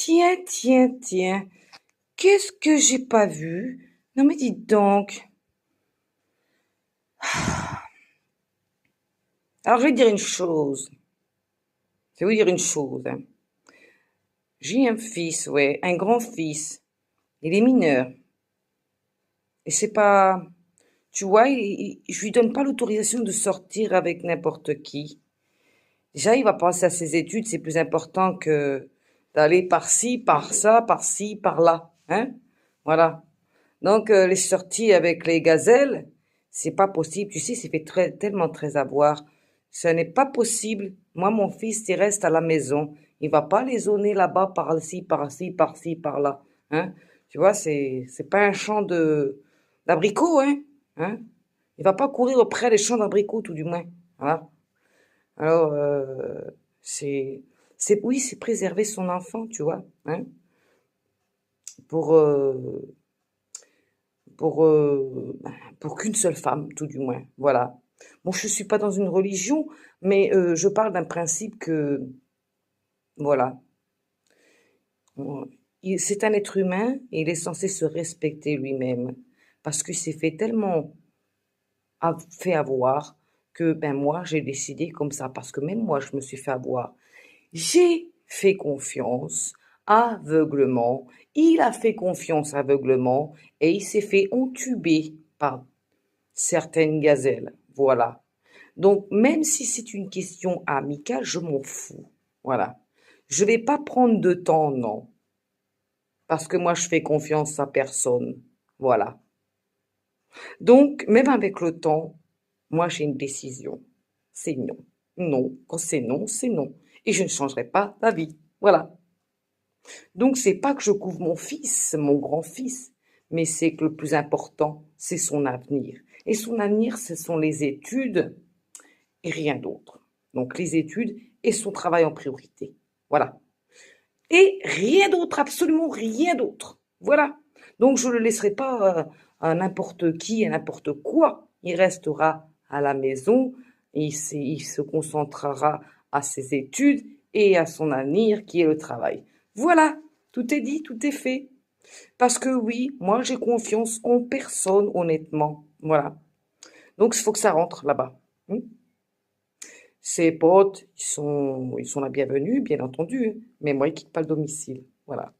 Tiens, tiens, tiens, qu'est-ce que j'ai pas vu? Non mais dites donc. Alors je vais dire une chose. Je vais vous dire une chose, hein. J'ai un fils, ouais, un grand-fils. Il est mineur. Et c'est pas... Tu vois, je lui donne pas l'autorisation de sortir avec n'importe qui. Déjà, il va penser à ses études, c'est plus important que d'aller par-ci, par-ça, par-ci, par-là, hein? Voilà. Donc, les sorties avec les gazelles, c'est pas possible. Tu sais, c'est fait tellement très avoir. Ce n'est pas possible. Moi, mon fils, il reste à la maison. Il va pas les zoner là-bas, par-ci, par-ci, par-ci, par-là, hein? Tu vois, c'est pas un champ d'abricots, hein? Il va pas courir auprès des champs d'abricots, tout du moins. Voilà. Alors, c'est, oui, c'est préserver son enfant, tu vois, hein? Pour, euh, pour qu'une seule femme, tout du moins. Voilà. Bon, je suis pas dans une religion, mais je parle d'un principe que, voilà, c'est un être humain et il est censé se respecter lui-même parce qu'il s'est fait tellement fait avoir que, ben moi, j'ai décidé comme ça parce que même moi, je me suis fait avoir. J'ai fait confiance aveuglement. Il a fait confiance aveuglement et il s'est fait entuber par certaines gazelles. Voilà. Donc, même si c'est une question amicale, je m'en fous. Voilà. Je vais pas prendre de temps, non. Parce que moi, je fais confiance à personne. Voilà. Donc, même avec le temps, moi, j'ai une décision. C'est non. Non. Quand c'est non, c'est non. Et je ne changerai pas d'avis. Voilà. Donc, c'est pas que je couvre mon fils, mon grand-fils, mais c'est que le plus important, c'est son avenir. Et son avenir, ce sont les études et rien d'autre. Donc, les études et son travail en priorité. Voilà. Et rien d'autre, absolument rien d'autre. Voilà. Donc, je ne le laisserai pas à n'importe qui, à n'importe quoi. Il restera à la maison, il se concentrera à ses études et à son avenir qui est le travail. Voilà, tout est dit, tout est fait. Parce que oui, moi j'ai confiance en personne, honnêtement. Voilà. Donc il faut que ça rentre là-bas. Hmm. Ses potes, ils sont la bienvenue, bien entendu. Mais moi, ils quittent pas le domicile. Voilà.